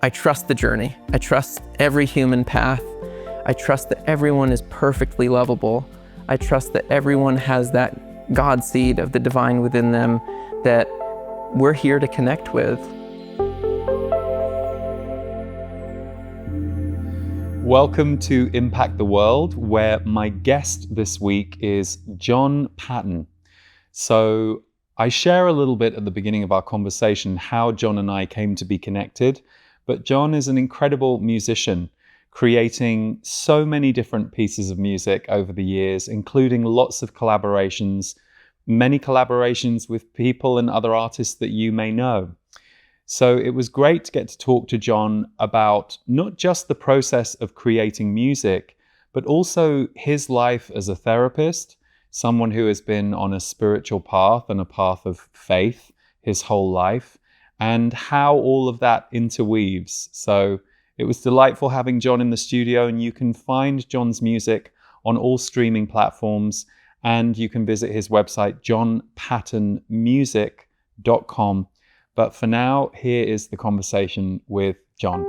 I trust the journey. I trust every human path. I trust that everyone is perfectly lovable. I trust that everyone has that God seed of the divine within them that we're here to connect with. Welcome to Impact the World, where my guest this week is John Patton. So I share a little bit at the beginning of our conversation how John and I came to be connected, but John is an incredible musician, creating so many different pieces of music over the years, including lots of collaborations, many collaborations with people and other artists that you may know. So it was great to get to talk to John about not just the process of creating music, but also his life as a therapist, someone who has been on a spiritual path and a path of faith his whole life, and how all of that interweaves. So it was delightful having John in the studio, and you can find John's music on all streaming platforms, and you can visit his website, johnpattonmusic.com. But for now, here is the conversation with John.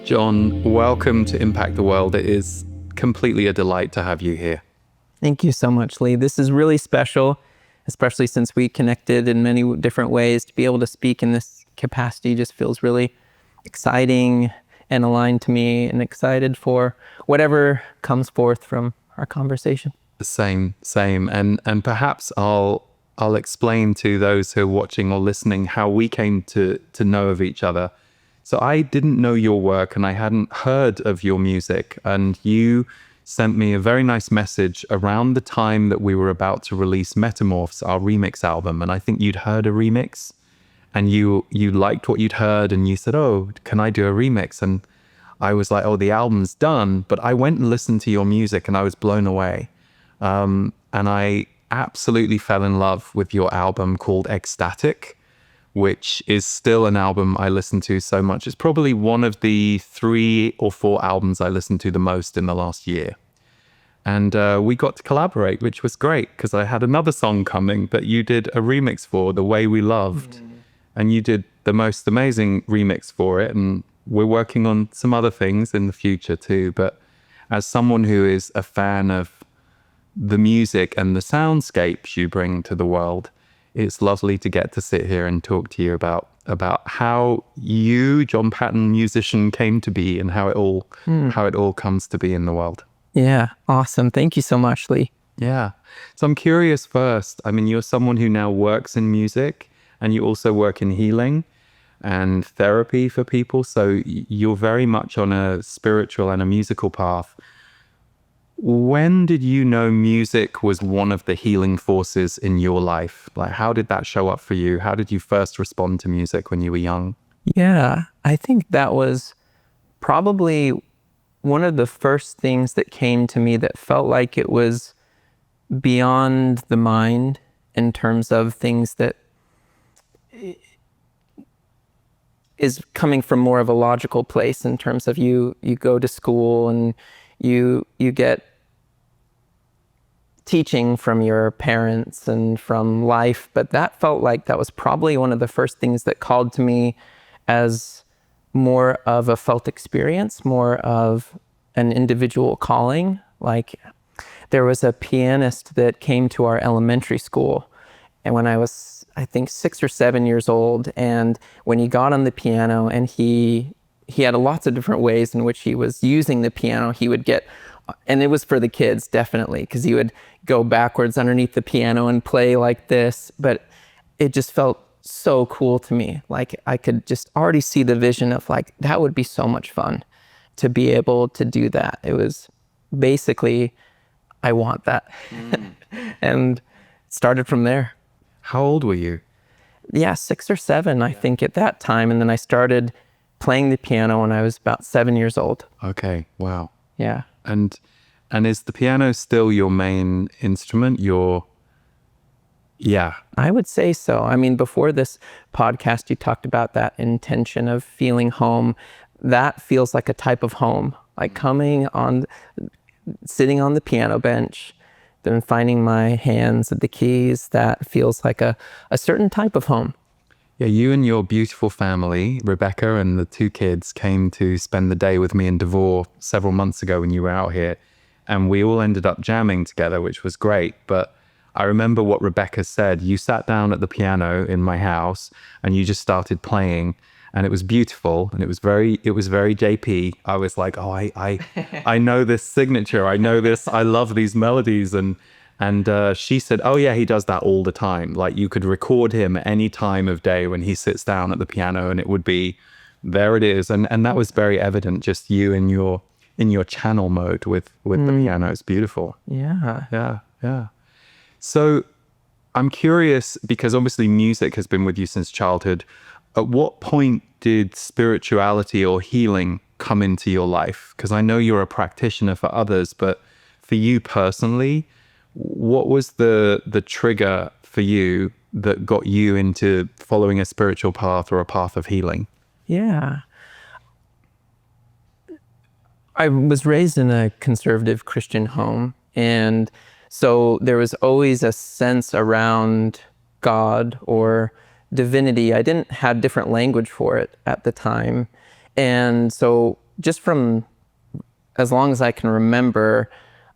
John, welcome to Impact the World. It is completely a delight to have you here. Thank you so much, Lee. This is really special, especially since we connected in many different ways. To be able to speak in this capacity just feels really exciting and aligned to me, and excited for whatever comes forth from our conversation. Same. And perhaps I'll explain to those who are watching or listening how we came to know of each other. So I didn't know your work and I hadn't heard of your music, and you sent me a very nice message around the time that we were about to release Metamorphs, our remix album. And I think you'd heard a remix and you liked what you'd heard, and you said, "Oh, can I do a remix?" And I was like, "Oh, the album's done." But I went and listened to your music and I was blown away. And I absolutely fell in love with your album called Ecstatic, which is still an album I listen to so much. It's probably one of the 3 or 4 albums I listened to the most in the last year. And we got to collaborate, which was great because I had another song coming that you did a remix for, The Way We Loved. And you did the most amazing remix for it. And we're working on some other things in the future too. But as someone who is a fan of the music and the soundscapes you bring to the world, it's lovely to get to sit here and talk to you about how you, John Patton, musician, came to be and how it all comes to be in the world. Yeah, awesome. Thank you so much, Lee. Yeah. So I'm curious first. I mean, you're someone who now works in music and you also work in healing and therapy for people. So you're very much on a spiritual and a musical path. When did you know music was one of the healing forces in your life? Like, how did that show up for you? How did you first respond to music when you were young? Yeah, I think that was probably one of the first things that came to me that felt like it was beyond the mind in terms of things that is coming from more of a logical place, in terms of you go to school and you get teaching from your parents and from life, but that felt like that was probably one of the first things that called to me as more of a felt experience, more of an individual calling. Like, there was a pianist that came to our elementary school, and when I was, I think, 6 or 7 years old, and when he got on the piano, and he had lots of different ways in which he was using the piano. He would get, and it was for the kids, definitely, because he would go backwards underneath the piano and play like this, but it just felt so cool to me. Like, I could just already see the vision of, like, that would be so much fun to be able to do that. It was basically, I want that. And it started from there. How old were you? Yeah, 6 or 7, I think, at that time. And then I started playing the piano when I was about 7 years old. Okay, wow. Yeah. And is the piano still your main instrument? Yeah. I would say so. I mean, before this podcast, you talked about that intention of feeling home. That feels like a type of home, like sitting on the piano bench, then finding my hands at the keys. That feels like a certain type of home. Yeah, you and your beautiful family, Rebecca and the 2 kids, came to spend the day with me in Devore several months ago when you were out here. And we all ended up jamming together, which was great. But I remember what Rebecca said. You sat down at the piano in my house and you just started playing. And it was beautiful. And it was very JP. I was like, oh, I know this signature. I know this. I love these melodies. And she said, oh, yeah, he does that all the time. Like you could record him at any time of day when he sits down at the piano and it would be, there it is. And that was very evident, just you in your channel mode with the piano. It's beautiful. Yeah. Yeah. So I'm curious, because obviously music has been with you since childhood. At what point did spirituality or healing come into your life? Because I know you're a practitioner for others, but for you personally, what was the trigger for you that got you into following a spiritual path or a path of healing? Yeah. I was raised in a conservative Christian home, and so there was always a sense around God or divinity. I didn't have different language for it at the time. And so just from as long as I can remember,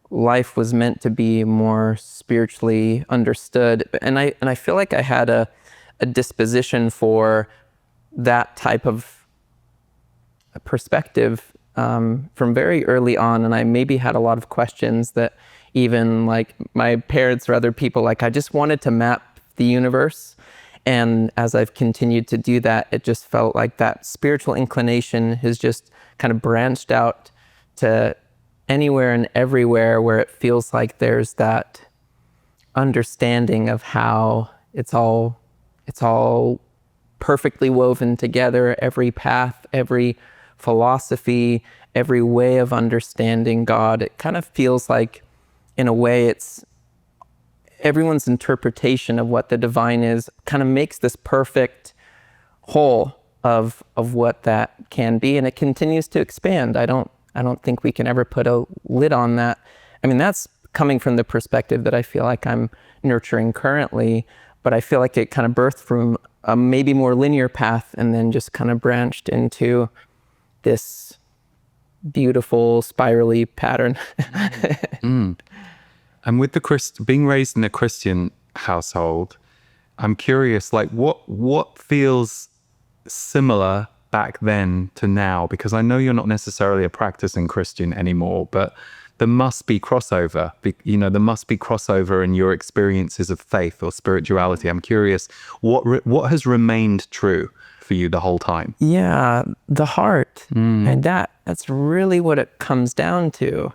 life was meant to be more spiritually understood. And I feel like I had a disposition for that type of perspective from very early on. And I maybe had a lot of questions that even like my parents or other people, like I just wanted to map the universe. And as I've continued to do that, it just felt like that spiritual inclination has just kind of branched out to anywhere and everywhere where it feels like there's that understanding of how it's all perfectly woven together, every path, every philosophy, every way of understanding God. It kind of feels like, in a way, it's everyone's interpretation of what the divine is kind of makes this perfect whole of what that can be, and it continues to expand. I don't think we can ever put a lid on that. I mean, that's coming from the perspective that I feel like I'm nurturing currently, but I feel like it kind of birthed from a maybe more linear path and then just kind of branched into this beautiful spirally pattern. And with being raised in a Christian household, I'm curious, like what feels similar back then to now? Because I know you're not necessarily a practicing Christian anymore, but there must be crossover. There must be crossover in your experiences of faith or spirituality. I'm curious, what has remained true for you the whole time? Yeah, the heart. And that's really what it comes down to.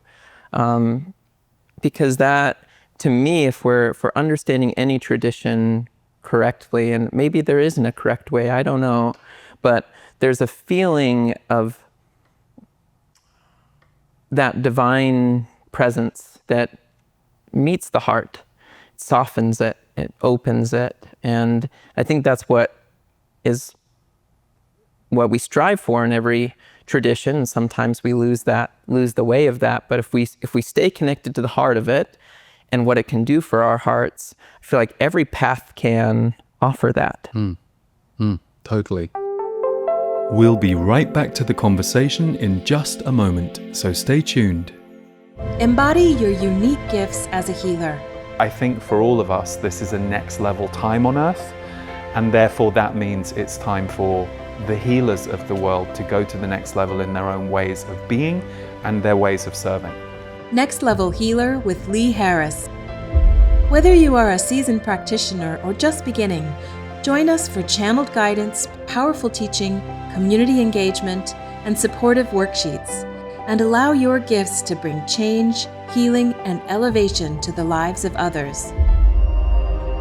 Because that, to me, if we're understanding any tradition correctly, and maybe there isn't a correct way, I don't know, but there's a feeling of that divine presence that meets the heart, it softens it, it opens it, and I think that's what we strive for in every tradition. Sometimes we lose the way of that, but if we stay connected to the heart of it and what it can do for our hearts, I feel like every path can offer that. Totally. We'll be right back to the conversation in just a moment, so stay tuned. Embody your unique gifts as a healer. I think for all of us, this is a next level time on earth, and therefore that means it's time for the healers of the world to go to the next level in their own ways of being and their ways of serving. Next Level Healer with Lee Harris. Whether you are a seasoned practitioner or just beginning, join us for channeled guidance, powerful teaching, community engagement, and supportive worksheets, and allow your gifts to bring change, healing, and elevation to the lives of others.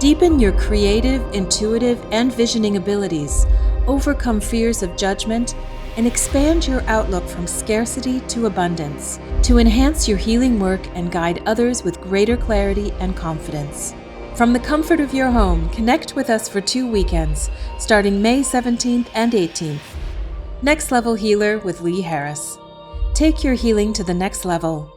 Deepen your creative, intuitive, and visioning abilities, overcome fears of judgment, and expand your outlook from scarcity to abundance to enhance your healing work and guide others with greater clarity and confidence. From the comfort of your home, connect with us for 2 weekends, starting May 17th and 18th. Next Level Healer with Lee Harris. Take your healing to the next level.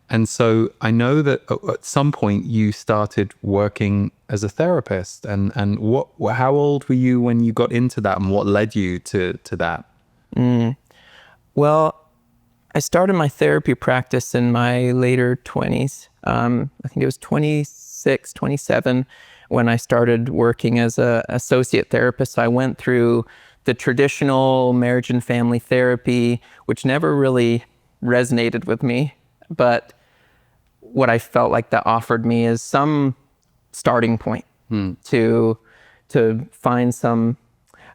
And so I know that at some point you started working as a therapist. And how old were you when you got into that, and what led you to that? Well, I started my therapy practice in my later 20s. I think it was 26, 27 when I started working as an associate therapist. I went through the traditional marriage and family therapy, which never really resonated with me. But what I felt like that offered me is some starting point to find some.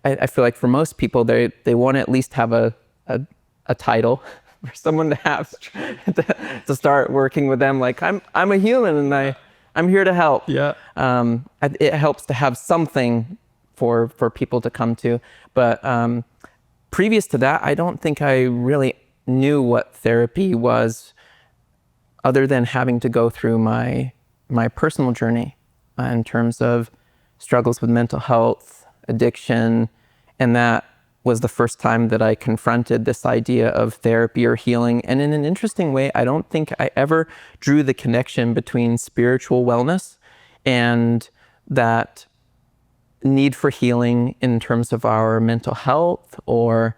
I feel like for most people, they want to at least have a title for someone to have to start working with them. Like I'm a human and I'm here to help. Yeah. It helps to have something for people to come to. But previous to that, I don't think I really knew what therapy was, other than having to go through my personal journey in terms of struggles with mental health, addiction, and that was the first time that I confronted this idea of therapy or healing. And in an interesting way, I don't think I ever drew the connection between spiritual wellness and that need for healing in terms of our mental health or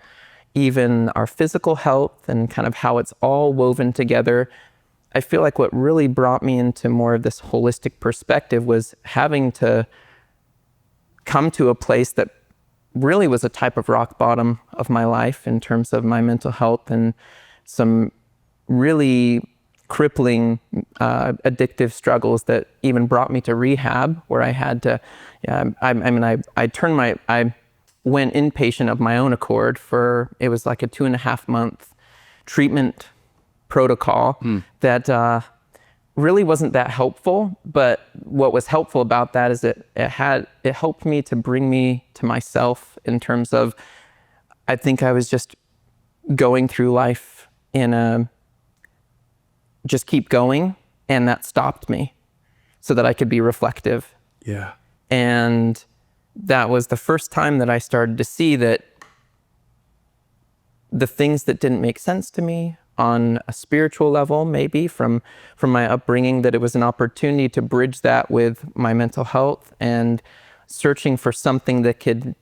even our physical health, and kind of how it's all woven together. I feel like what really brought me into more of this holistic perspective was having to come to a place that really was a type of rock bottom of my life in terms of my mental health, and some really crippling addictive struggles that even brought me to rehab, where I had to, I went inpatient of my own accord it was like a 2.5 month treatment protocol that really wasn't that helpful. But what was helpful about that is it helped me to bring me to myself, in terms of, I think I was just going through life just keep going, and that stopped me so that I could be reflective. Yeah. And that was the first time that I started to see that the things that didn't make sense to me on a spiritual level, maybe from my upbringing, that it was an opportunity to bridge that with my mental health, and searching for something that could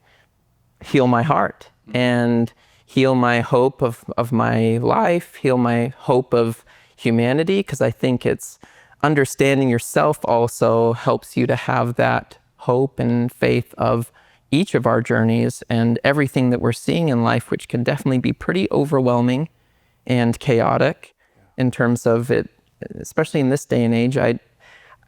heal my heart and heal my hope of my life, heal my hope of humanity. Because I think it's understanding yourself also helps you to have that hope and faith of each of our journeys and everything that we're seeing in life, which can definitely be pretty overwhelming and chaotic in terms of it, especially in this day and age. I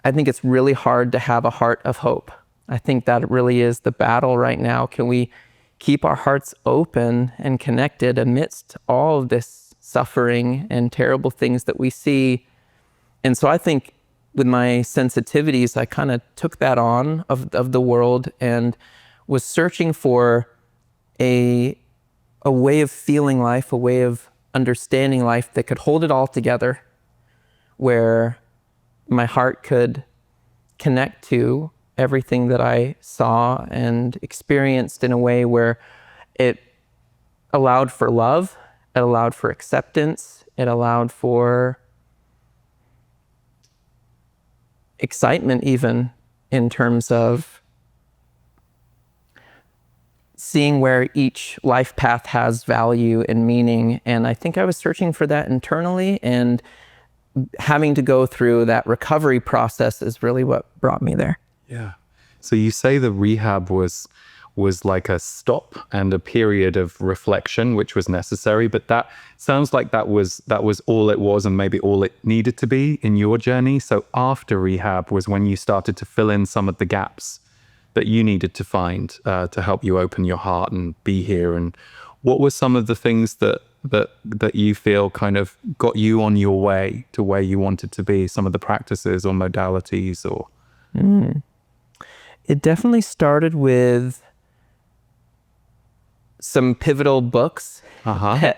think it's really hard to have a heart of hope. I think that really is the battle right now. Can we keep our hearts open and connected amidst all of this suffering and terrible things that we see? And so I think with my sensitivities, I kind of took that on of the world and was searching for a way of feeling life, a way of understanding life that could hold it all together, where my heart could connect to everything that I saw and experienced in a way where it allowed for love, it allowed for acceptance, it allowed for excitement, even in terms of seeing where each life path has value and meaning. And I think I was searching for that internally, and having to go through that recovery process is really what brought me there. Yeah. So you say the rehab was like a stop and a period of reflection, which was necessary, but that sounds like that was all it was, and maybe all it needed to be in your journey. So after rehab was when you started to fill in some of the gaps that you needed to find to help you open your heart and be here. And what were some of the things that you feel kind of got you on your way to where you wanted to be? Some of the practices or modalities or... It definitely started with some pivotal books that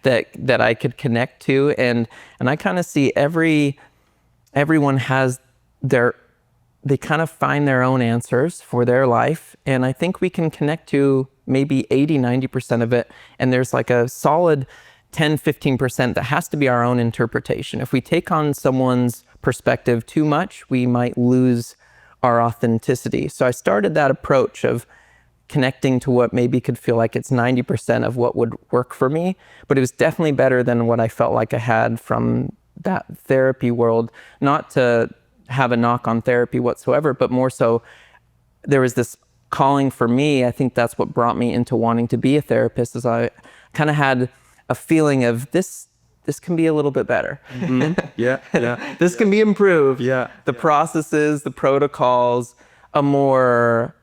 I could connect to, and I kind of see everyone has they kind of find their own answers for their life, and I think we can connect to maybe 80-90% of it, and there's like a solid 10-15% that has to be our own interpretation. If we take on someone's perspective too much, we might lose our authenticity. So I started that approach of connecting to what maybe could feel like it's 90% of what would work for me, but it was definitely better than what I felt like I had from that therapy world. Not to have a knock on therapy whatsoever, but more so there was this calling for me. I think that's what brought me into wanting to be a therapist, is I kind of had a feeling of this can be a little bit better. Yeah. This can be improved. Yeah. The processes, the protocols, a more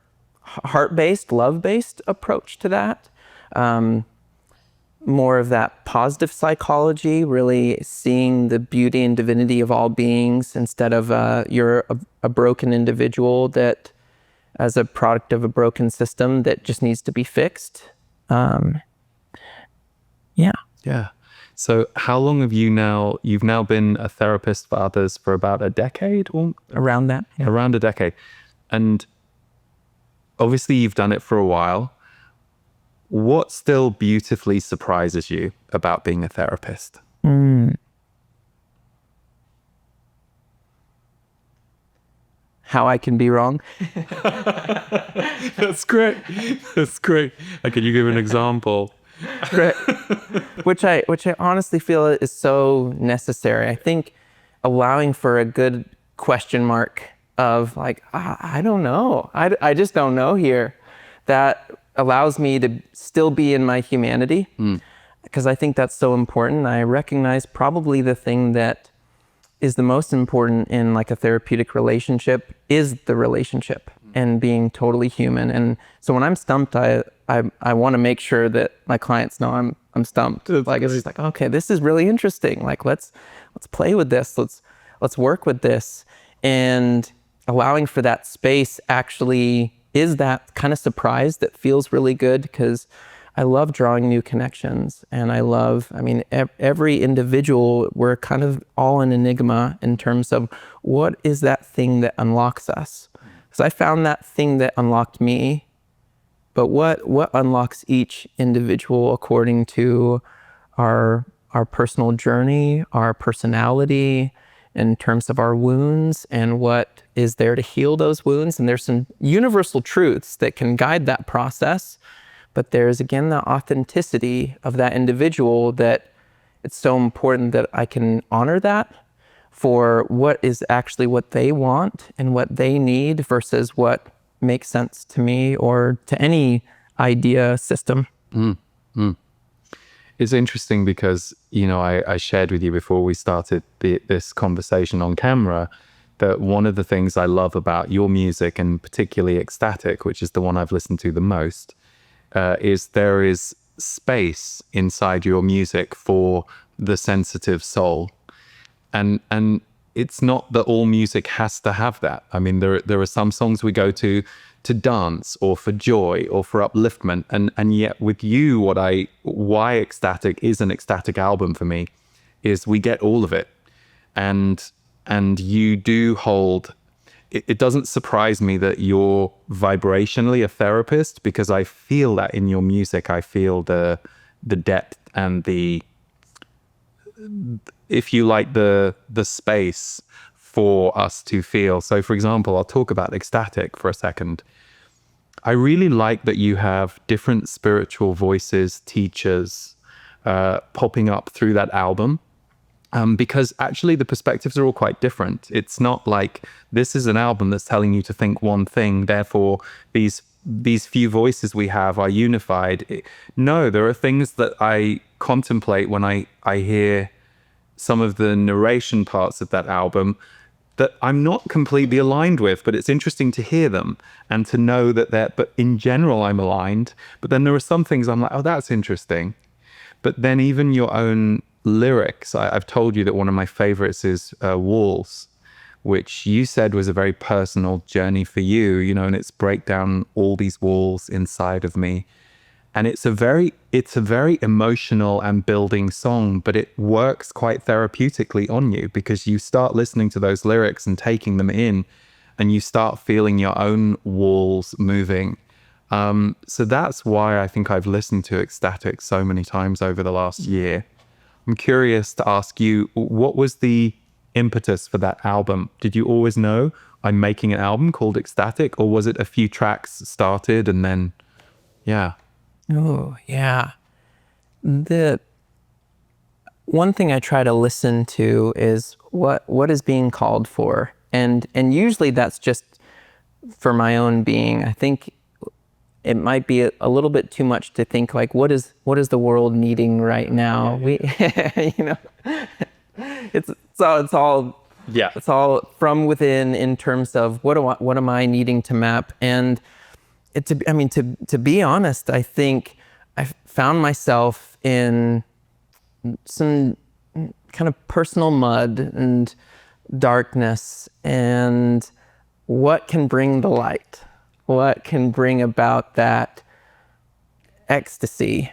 heart-based, love-based approach to that. More of that positive psychology, really seeing the beauty and divinity of all beings instead of you're a broken individual that, as a product of a broken system that just needs to be fixed. Yeah. So how long have you've now been a therapist for others for about a decade? Or Around that. Yeah. around a decade. And obviously you've done it for a while. What still beautifully surprises you about being a therapist? How I can be wrong. That's great. That's great. Can you give an example? Right. which I honestly feel is so necessary. I think allowing for a good question mark of like, I don't know. I just don't know here. That allows me to still be in my humanity, because I think that's so important. I recognize probably the thing that is the most important in like a therapeutic relationship is the relationship and being totally human. And so when I'm stumped, I want to make sure that my clients know I'm stumped. Like, it's just like, okay, this is really interesting. Like, let's play with this. Let's work with this. And allowing for that space actually is that kind of surprise that feels really good, because I love drawing new connections. And every individual, we're kind of all an enigma in terms of what is that thing that unlocks us. Because I found that thing that unlocked me, but what unlocks each individual according to our personal journey, our personality, in terms of our wounds, and what is there to heal those wounds. And there's some universal truths that can guide that process. But there's, again, the authenticity of that individual that it's so important that I can honor that for what is actually what they want and what they need versus what makes sense to me or to any idea system. It's interesting because, I shared with you before we started this conversation on camera that one of the things I love about your music, and particularly Ecstatic, which is the one I've listened to the most, is there is space inside your music for the sensitive soul. And it's not that all music has to have that. I mean, there are some songs we go to dance or for joy or for upliftment. And yet with you, why Ecstatic is an ecstatic album for me is we get all of it. And you do hold, it doesn't surprise me that you're vibrationally a therapist, because I feel that in your music. I feel the depth and the, if you like, the space for us to feel. So for example, I'll talk about Ecstatic for a second. I really like that you have different spiritual voices, teachers, popping up through that album. Because actually the perspectives are all quite different. It's not like this is an album that's telling you to think one thing, therefore these few voices we have are unified. No, there are things that I contemplate when I hear some of the narration parts of that album that I'm not completely aligned with, but it's interesting to hear them and to know that but in general I'm aligned. But then there are some things I'm like, oh, that's interesting. But then even your own lyrics, I've told you that one of my favorites is Walls, which you said was a very personal journey for you, and it's break down all these walls inside of me. And it's a very emotional and building song, but it works quite therapeutically on you, because you start listening to those lyrics and taking them in, and you start feeling your own walls moving. So that's why I think I've listened to Ecstatic so many times over the last year. I'm curious to ask you, what was the impetus for that album? Did you always know I'm making an album called Ecstatic, or was it a few tracks started and then, yeah? Oh, yeah. The one thing I try to listen to is what is being called for. And usually that's just for my own being. I think it might be a little bit too much to think like, what is the world needing right now? We, you know, it's all Yeah. it's all from within in terms of what am I needing to map. And to be honest, I think I found myself in some kind of personal mud and darkness, and what can bring the light? What can bring about that ecstasy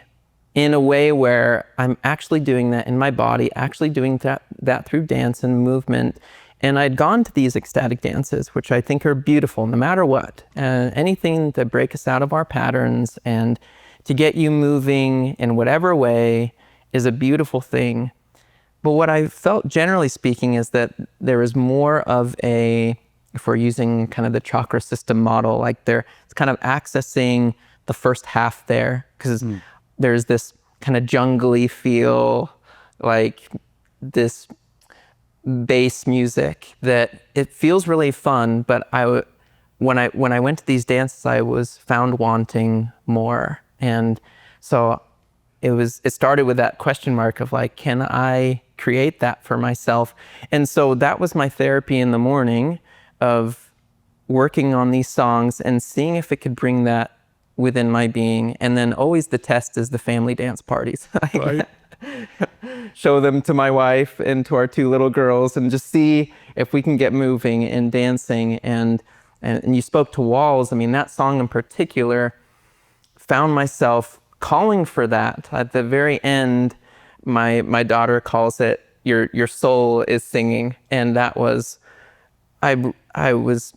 in a way where I'm actually doing that in my body, actually doing that through dance and movement. And I'd gone to these ecstatic dances, which I think are beautiful no matter what. Anything to break us out of our patterns and to get you moving in whatever way is a beautiful thing. But what I felt, generally speaking, is that there is more of if we're using kind of the chakra system model, like it's kind of accessing the first half there, because there's this kind of jungly feel, like this bass music that it feels really fun. But when I went to these dances, I was found wanting more, and so it started with that question mark of like, can I create that for myself? And so that was my therapy in the morning, of working on these songs and seeing if it could bring that within my being. And then always the test is the family dance parties. Right. Show them to my wife and to our two little girls and just see if we can get moving and dancing. And you spoke to walls. I mean, that song in particular, found myself calling for that. At the very end, my daughter calls it, your soul is singing. And that was, I was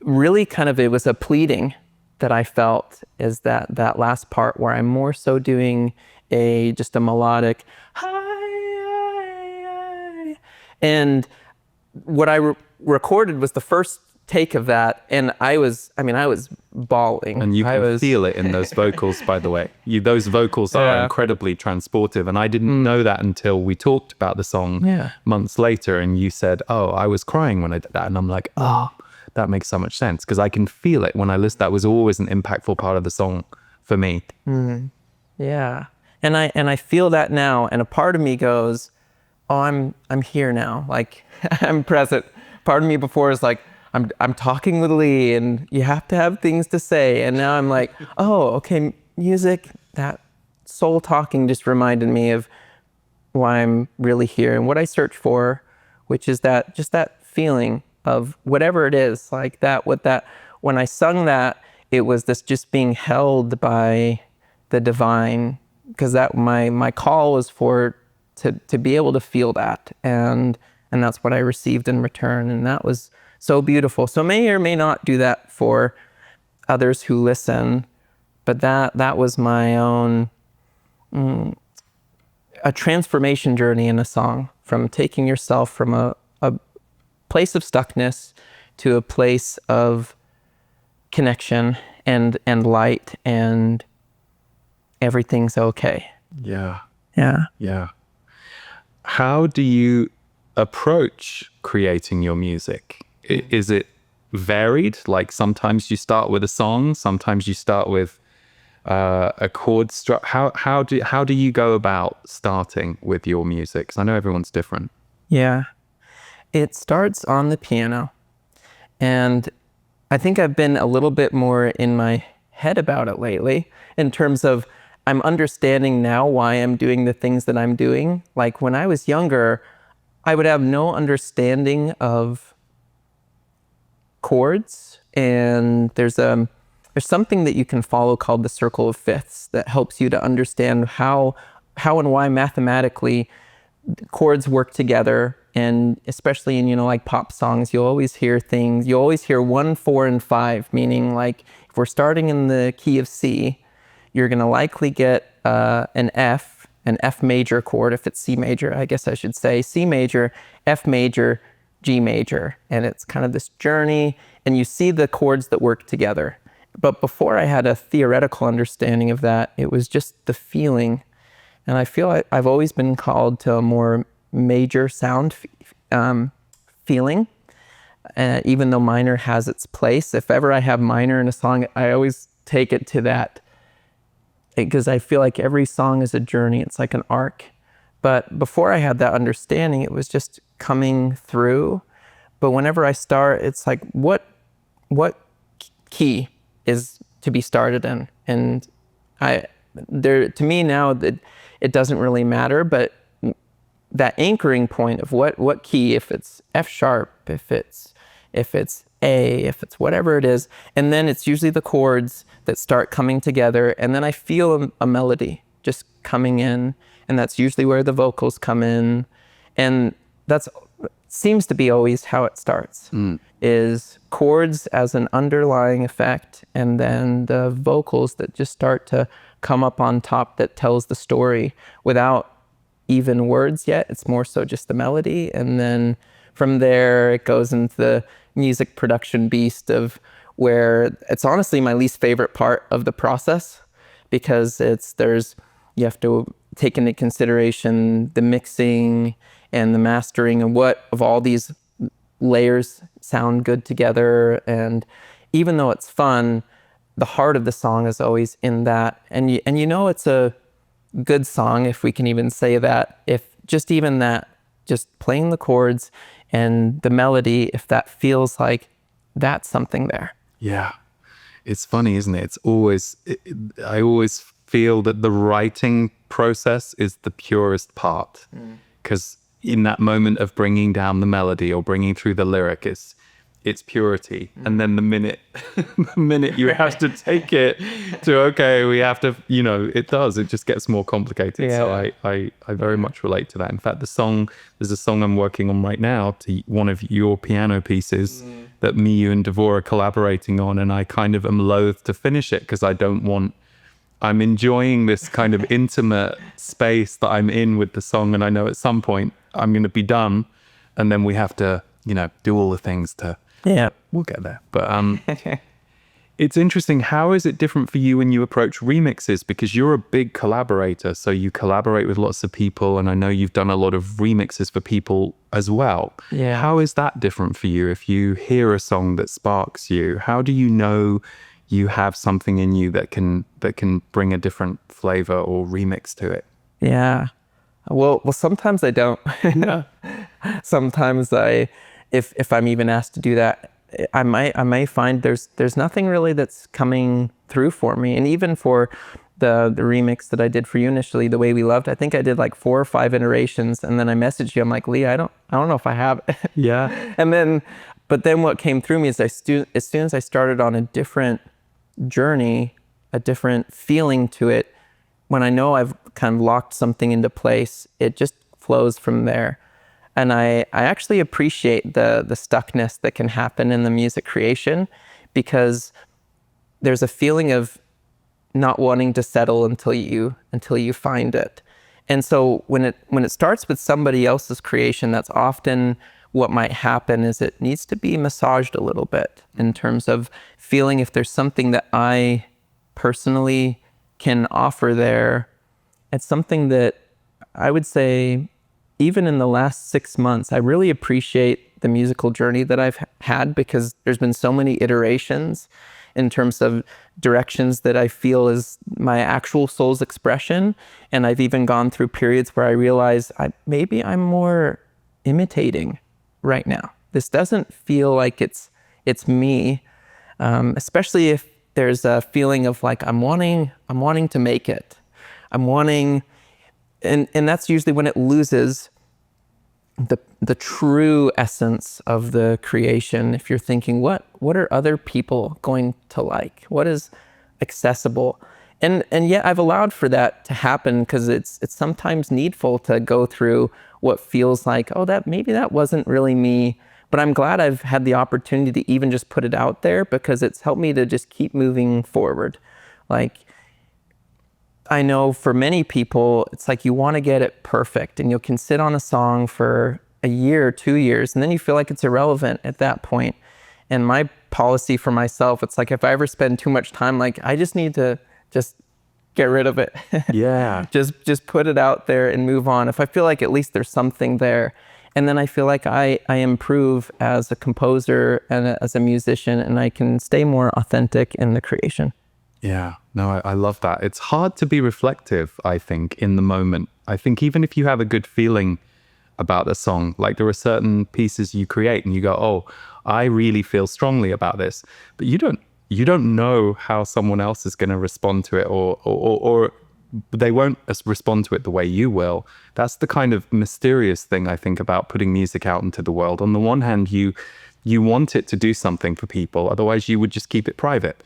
really kind of, it was a pleading that I felt, is that last part where I'm more so doing just a melodic hi. And what I recorded was the first take of that, and I was bawling. And you can feel it in those vocals, by the way. Those vocals are incredibly transportive, and I didn't know that until we talked about the song months later, and you said, oh, I was crying when I did that. And I'm like, oh, that makes so much sense, because I can feel it when I listen. That was always an impactful part of the song for me. Yeah. And I feel that now, and a part of me goes, oh, I'm here now. Like, I'm present. Part of me before is like, I'm talking with Lee, and you have to have things to say. And now I'm like, oh, okay, music, that soul talking just reminded me of why I'm really here and what I search for, which is that feeling of whatever it is, like when I sung that, it was this just being held by the divine, because that my call was to be able to feel that, and that's what I received in return, and that was so beautiful. So may or may not do that for others who listen, but that was my own a transformation journey in a song, from taking yourself from a place of stuckness to a place of connection and light, and everything's okay. Yeah. Yeah. Yeah. How do you approach creating your music? Is it varied? Like, sometimes you start with a song, sometimes you start with a chord structure. How do you go about starting with your music? 'Cause I know everyone's different. Yeah. It starts on the piano, and I think I've been a little bit more in my head about it lately, in terms of I'm understanding now why I'm doing the things that I'm doing. Like, when I was younger, I would have no understanding of chords, and there's something that you can follow called the circle of fifths that helps you to understand how and why mathematically chords work together. And especially in, like pop songs, you'll always hear 1, 4, and 5, meaning like if we're starting in the key of C, you're going to likely get an F an F major chord, if it's C major, I guess I should say, C major, F major, G major. And it's kind of this journey, and you see the chords that work together. But before I had a theoretical understanding of that, it was just the feeling. And I feel I've always been called to a more major sound feeling, even though minor has its place. If ever I have minor in a song, I always take it to that, because I feel like every song is a journey. It's like an arc. But before I had that understanding, it was just coming through. But whenever I start, it's like, what key is to be started in? And to me now, that it doesn't really matter, but that anchoring point of what key, if it's F sharp, if it's A, if it's whatever it is, and then it's usually the chords that start coming together, and then I feel a melody just coming in, and that's usually where the vocals come in, and that's seems to be always how it starts, is chords as an underlying effect, and then the vocals that just start to come up on top that tells the story without even words yet. It's more so just the melody, and then from there it goes into the music production beast of where it's honestly my least favorite part of the process, because you have to take into consideration the mixing and the mastering and what of all these layers sound good together. And even though it's fun, the heart of the song is always in that. And you know it's a good song, if we can even say that, if just even that, just playing the chords and the melody, if that feels like that's something there. Yeah. It's funny, isn't it? I always feel that the writing process is the purest part, because in that moment of bringing down the melody or bringing through the lyric, it's purity. And then the minute you have to take it to, okay, we have to, it just gets more complicated. Yeah. So I very much relate to that. In fact, there's a song I'm working on right now to one of your piano pieces that me, you and Devor are collaborating on. And I kind of am loath to finish it because I'm enjoying this kind of intimate space that I'm in with the song. And I know at some point I'm going to be done, and then we have to, do all the things to, we'll get there. But it's interesting. How is it different for you when you approach remixes? Because you're a big collaborator, so you collaborate with lots of people, and I know you've done a lot of remixes for people as well. Yeah. How is that different for you? If you hear a song that sparks you, how do you know you have something in you that can bring a different flavor or remix to it? Yeah. Well, sometimes I don't. Sometimes if I'm even asked to do that, I may find there's nothing really that's coming through for me. And even for the remix that I did for you initially, The Way We Loved, I think I did like 4 or 5 iterations, and then I messaged you. I'm like, Lee, I don't know if I have it. Yeah. But then what came through me is as soon as I started on a different journey, a different feeling to it, when I know I've kind of locked something into place, it just flows from there. And I actually appreciate the stuckness that can happen in the music creation, because there's a feeling of not wanting to settle until you find it. And so when it starts with somebody else's creation, that's often what might happen is it needs to be massaged a little bit in terms of feeling if there's something that I personally can offer there. It's something that I would say, even in the last 6 months, I really appreciate the musical journey that I've had, because there's been so many iterations in terms of directions that I feel is my actual soul's expression. And I've even gone through periods where I realize maybe I'm more imitating right now. This doesn't feel like it's me, especially if there's a feeling of like I'm wanting to make it. And that's usually when it loses the true essence of the creation. If you're thinking, what are other people going to like? What is accessible? And yet I've allowed for that to happen, because it's sometimes needful to go through what feels like, maybe that wasn't really me. But I'm glad I've had the opportunity to even just put it out there, because it's helped me to just keep moving forward. Like, I know for many people, it's like you want to get it perfect, and you can sit on a song for a year, 2 years, and then you feel like it's irrelevant at that point. And my policy for myself, it's like if I ever spend too much time, like I just need to just get rid of it. Yeah. just put it out there and move on. If I feel like at least there's something there. And then I feel like I improve as a composer and as a musician, and I can stay more authentic in the creation. Yeah, no, I love that. It's hard to be reflective, I think, in the moment. I think even if you have a good feeling about a song, like there are certain pieces you create and you go, oh, I really feel strongly about this, but you don't know how someone else is going to respond to it, or they won't respond to it the way you will. That's the kind of mysterious thing I think about putting music out into the world. On the one hand, you want it to do something for people, otherwise you would just keep it private.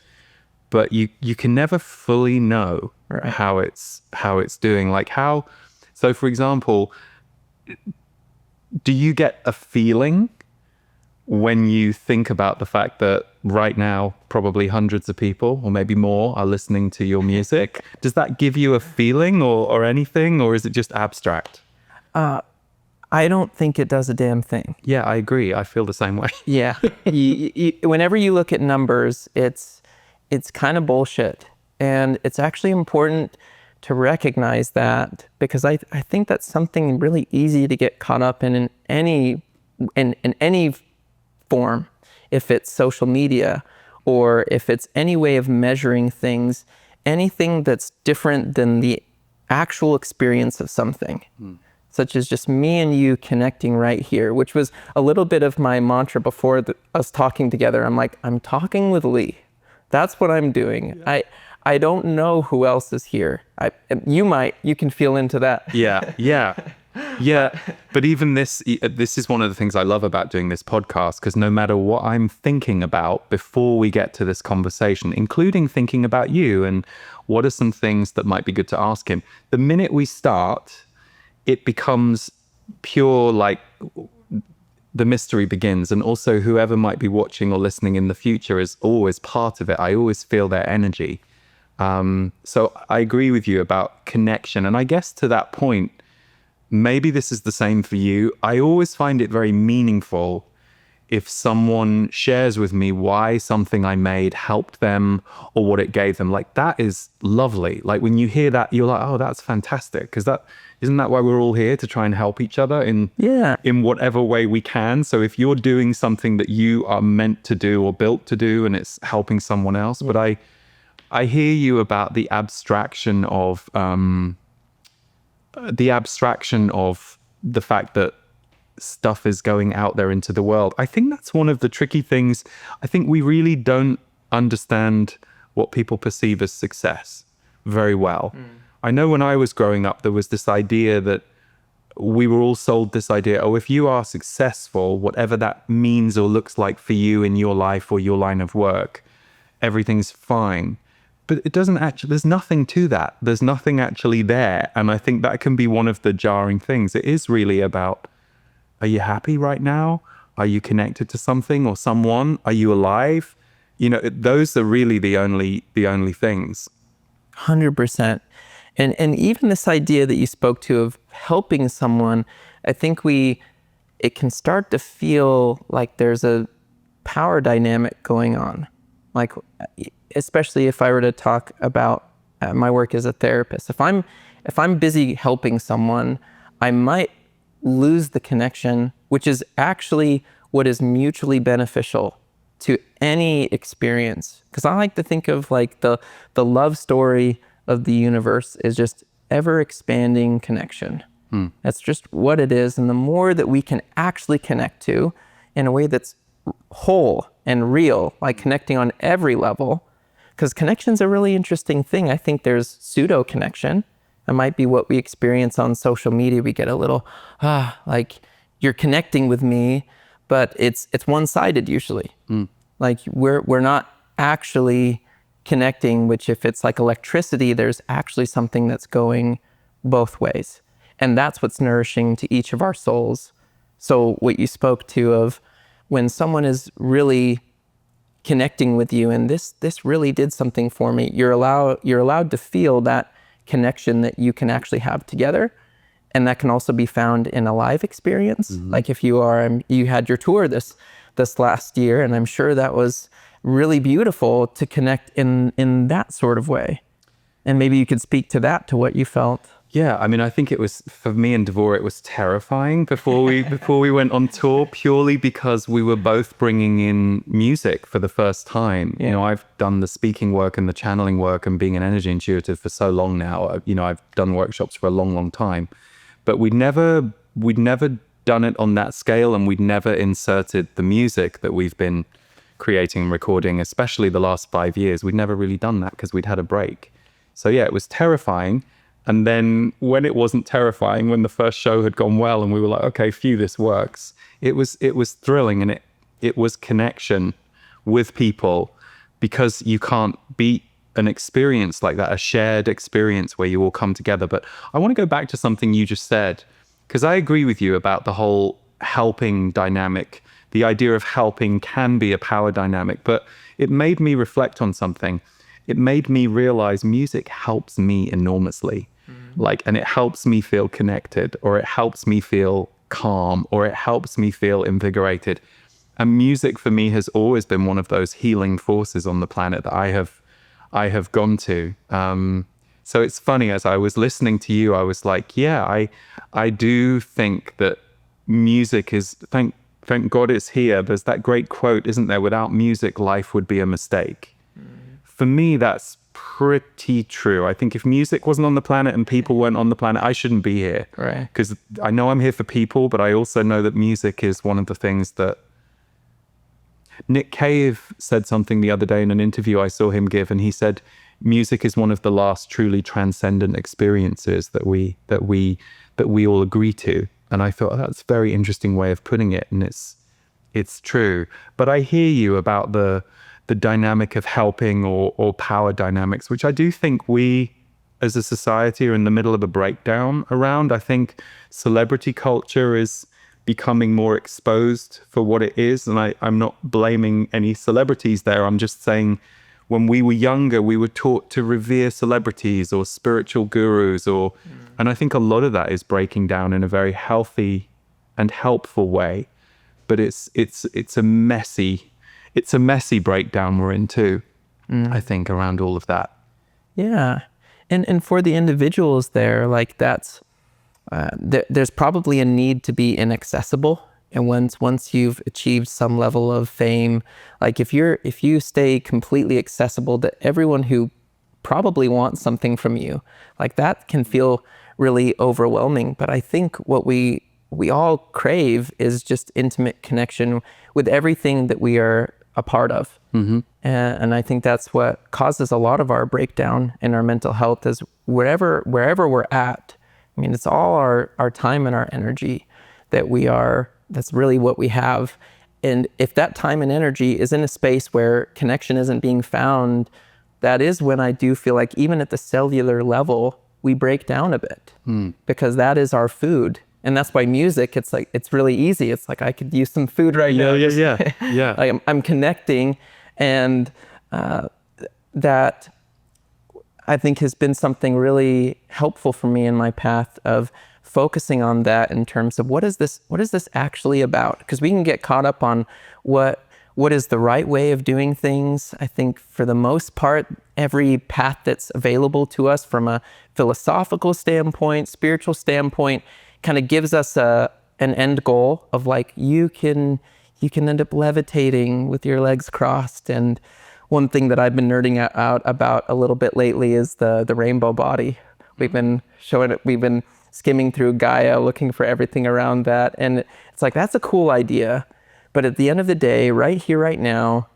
But you can never fully know how it's doing. Like how, so for example, do you get a feeling when you think about the fact that right now probably hundreds of people or maybe more are listening to your music? Does that give you a feeling or anything, or is it just abstract? I don't think it does a damn thing. Yeah, I agree. I feel the same way. Yeah. Whenever you look at numbers, it's kind of bullshit. And it's actually important to recognize that, because I think that's something really easy to get caught up in any form. If it's social media, or if it's any way of measuring things, anything that's different than the actual experience of something. Such as just me and you connecting right here, which was a little bit of my mantra before us talking together. I'm like, I'm talking with Lee. That's what I'm doing. Yeah. I don't know who else is here. You can feel into that. Yeah. But even this is one of the things I love about doing this podcast, because no matter what I'm thinking about before we get to this conversation, including thinking about you and what are some things that might be good to ask him, the minute we start, it becomes pure, like the mystery begins. And also whoever might be watching or listening in the future is always part of it. I always feel their energy. So I agree with you about connection. And I guess to that point, maybe this is the same for you. I always find it very meaningful if someone shares with me why something I made helped them or what it gave them. Like, that is lovely. Like when you hear that, you're like, oh, that's fantastic. Because isn't that why we're all here, to try and help each other in whatever way we can? So if you're doing something that you are meant to do or built to do, and it's helping someone else, but I hear you about the abstraction of the fact that stuff is going out there into the world. I think that's one of the tricky things. I think we really don't understand what people perceive as success very well. I know when I was growing up, there was this idea that we were all sold this idea, oh, if you are successful, whatever that means or looks like for you in your life or your line of work, everything's fine. But it doesn't actually, there's nothing to that. There's nothing actually there. And I think that can be one of the jarring things. It is really about, are you happy right now? Are you connected to something or someone? Are you alive? You know, those are really the only things. 100%. And even this idea that you spoke to of helping someone, I think it can start to feel like there's a power dynamic going on. Like, especially if I were to talk about my work as a therapist. If I'm busy helping someone, I might lose the connection, which is actually what is mutually beneficial to any experience. Because I like to think of like the love story of the universe is just ever expanding connection. That's just what it is. And the more that we can actually connect to in a way that's whole and real, like connecting on every level, because connection's a really interesting thing. I think there's pseudo connection. It might be what we experience on social media. We get a little, like you're connecting with me, but it's one-sided usually. Like we're not actually connecting, which if it's like electricity, there's actually something that's going both ways. And that's what's nourishing to each of our souls. So what you spoke to of when someone is really connecting with you, and this really did something for me, you're allowed to feel that connection that you can actually have together. And that can also be found in a live experience. Like if you had your tour this last year, and I'm sure that was really beautiful to connect in that sort of way. And maybe you could speak to that, to what you felt. Yeah, I mean, I think it was, for me and Devor, it was terrifying before we went on tour, purely because we were both bringing in music for the first time. Yeah. You know, I've done the speaking work and the channeling work and being an energy intuitive for so long now. You know, I've done workshops for a long, long time, but we'd never done it on that scale, and we'd never inserted the music that we've been creating and recording, especially the last 5 years. We'd never really done that because we'd had a break. So yeah, it was terrifying. And then when it wasn't terrifying, when the first show had gone well and we were like, okay, phew, this works, it was thrilling, and it was connection with people, because you can't beat an experience like that, a shared experience where you all come together. But I want to go back to something you just said, because I agree with you about the whole helping dynamic. The idea of helping can be a power dynamic, but it made me reflect on something. It made me realize music helps me enormously. Like, and it helps me feel connected, or it helps me feel calm, or it helps me feel invigorated. And music for me has always been one of those healing forces on the planet that I have gone to. So it's funny, as I was listening to you, I was like, yeah, I do think that music is, thank God it's here. There's that great quote, isn't there? Without music, life would be a mistake. For me, that's pretty true. I think if music wasn't on the planet and people weren't on the planet, I shouldn't be here. Right. Because I know I'm here for people, but I also know that music is one of the things that... Nick Cave said something the other day in an interview I saw him give, and he said music is one of the last truly transcendent experiences that we all agree to. And I thought, that's a very interesting way of putting it, and it's true. But I hear you about the dynamic of helping or power dynamics, which I do think we as a society are in the middle of a breakdown around. I think celebrity culture is becoming more exposed for what it is. And I'm not blaming any celebrities there. I'm just saying, when we were younger, we were taught to revere celebrities or spiritual gurus, and I think a lot of that is breaking down in a very healthy and helpful way. But it's a messy breakdown we're in too, I think, around all of that. Yeah. And for the individuals there, like that's, there's probably a need to be inaccessible. And once you've achieved some level of fame, like if you stay completely accessible to everyone who probably wants something from you, like that can feel really overwhelming. But I think what we all crave is just intimate connection with everything that we are a part of. Mm-hmm. And I think that's what causes a lot of our breakdown in our mental health, is wherever we're at. I mean, it's all our time and our energy that's really what we have. And if that time and energy is in a space where connection isn't being found, that is when I do feel like even at the cellular level, we break down a bit, because that is our food. And that's why music, it's like, it's really easy. It's like, I could use some food right now. Yeah. Like I'm connecting, and that I think has been something really helpful for me in my path of focusing on that in terms of what is this actually about? Because we can get caught up on what is the right way of doing things. I think for the most part, every path that's available to us from a philosophical standpoint, spiritual standpoint, kind of gives us an end goal of like, you can end up levitating with your legs crossed. And one thing that I've been nerding out about a little bit lately is the rainbow body. We've been skimming through Gaia, looking for everything around that. And it's like, that's a cool idea. But at the end of the day, right here, right now,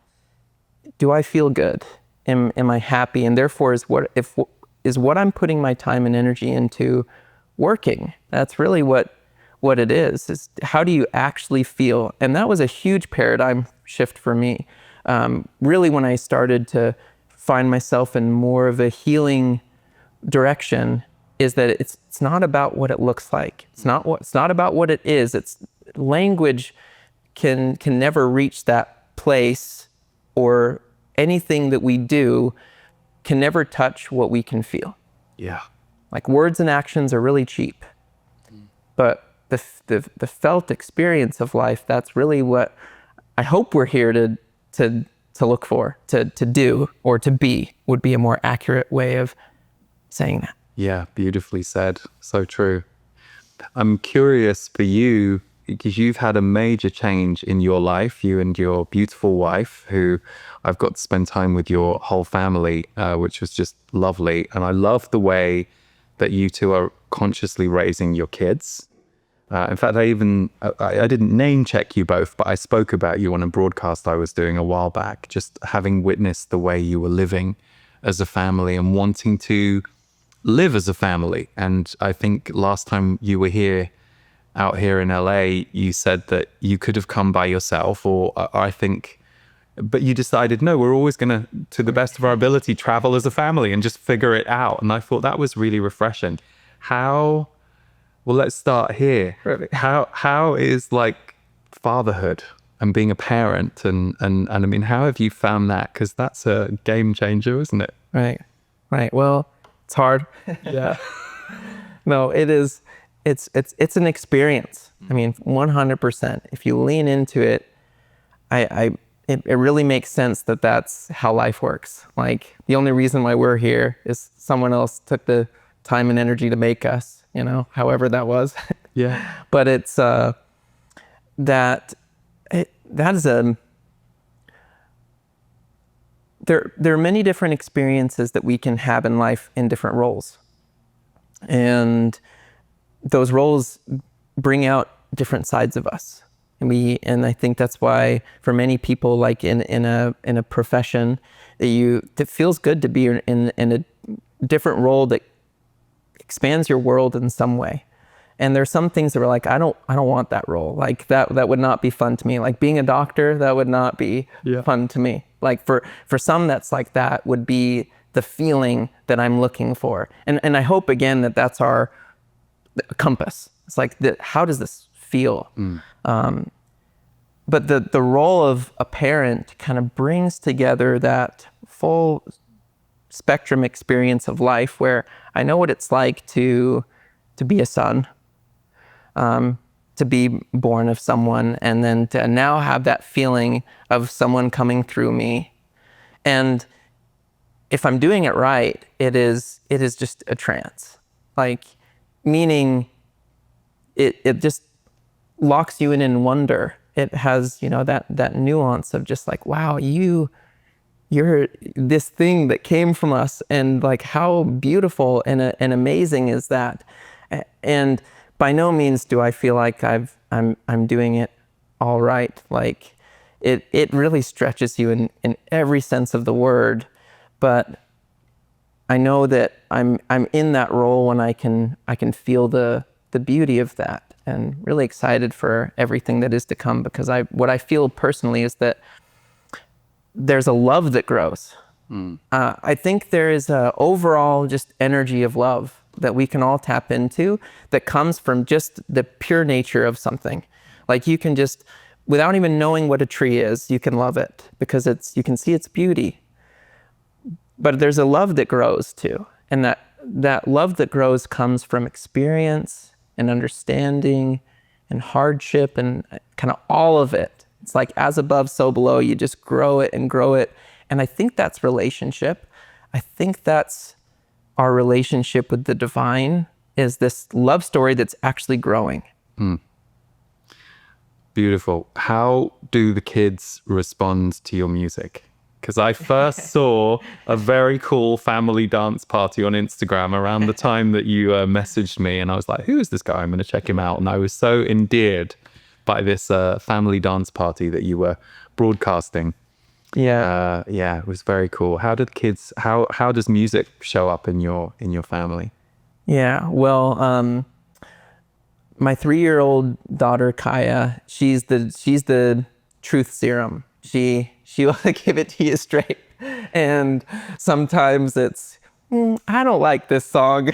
do I feel good? Am I happy? And therefore, is what I'm putting my time and energy into working? That's really what it is how do you actually feel? And that was a huge paradigm shift for me. Really, when I started to find myself in more of a healing direction, is that it's not about what it looks like. It's not about what it is. It's language can never reach that place, or anything that we do can never touch what we can feel. Yeah. Like words and actions are really cheap, but the felt experience of life, that's really what I hope we're here to look for, to do, or to be would be a more accurate way of saying that. Yeah, beautifully said. So true. I'm curious for you, because you've had a major change in your life, you and your beautiful wife, who I've got to spend time with your whole family, which was just lovely. And I love the way that you two are consciously raising your kids. In fact, I didn't name check you both, but I spoke about you on a broadcast I was doing a while back, just having witnessed the way you were living as a family and wanting to live as a family. And I think last time you were out here in LA, you said that you could have come by yourself, or I think, but you decided, no, we're always going to the best of our ability, travel as a family and just figure it out. And I thought that was really refreshing. Well, let's start here. Really? How is like fatherhood and being a parent and I mean, how have you found that? Because that's a game changer, isn't it? Right. Well, it's hard. Yeah. No, it is. It's an experience. I mean, 100%. If you lean into it, it really makes sense that that's how life works. Like the only reason why we're here is someone else took the time and energy to make us, however that was. Yeah. But it's that is there are many different experiences that we can have in life in different roles. And those roles bring out different sides of us. And I think that's why for many people, like in a profession, it feels good to be in a different role that expands your world in some way. And there's some things that are like, I don't want that role. Like that would not be fun to me. Like being a doctor, that would not be fun to me. Like for some, that's like, that would be the feeling that I'm looking for. And I hope again that's our compass. It's like, how does this feel? But the role of a parent kind of brings together that full spectrum experience of life, where I know what it's like to be a son, to be born of someone, and then to now have that feeling of someone coming through me. And if I'm doing it right, it is just a trance. Like, meaning it just locks you in wonder. It has, that nuance of just like, wow, you're this thing that came from us, and like how beautiful and amazing is that. And by no means do I feel like I'm doing it all right. Like it really stretches you in every sense of the word, but I know that I'm in that role when I can feel the beauty of that, and really excited for everything that is to come, because what I feel personally is that there's a love that grows. I think there is a overall just energy of love that we can all tap into that comes from just the pure nature of something. Like you can just, without even knowing what a tree is, you can love it because you can see its beauty. But there's a love that grows too. And that love that grows comes from experience and understanding and hardship and kind of all of it. It's like as above, so below. You just grow it and grow it. And I think that's relationship. I think that's our relationship with the divine, is this love story that's actually growing. Beautiful. How do the kids respond to your music? Because I first saw a very cool family dance party on Instagram around the time that you messaged me, and I was like, who is this guy? I'm going to check him out. And I was so endeared by this family dance party that you were broadcasting. Yeah. It was very cool. How does music show up in your family? Yeah, well, my 3-year-old daughter Kaya, she's the truth serum. She will give it to you straight. And sometimes it's, I don't like this song.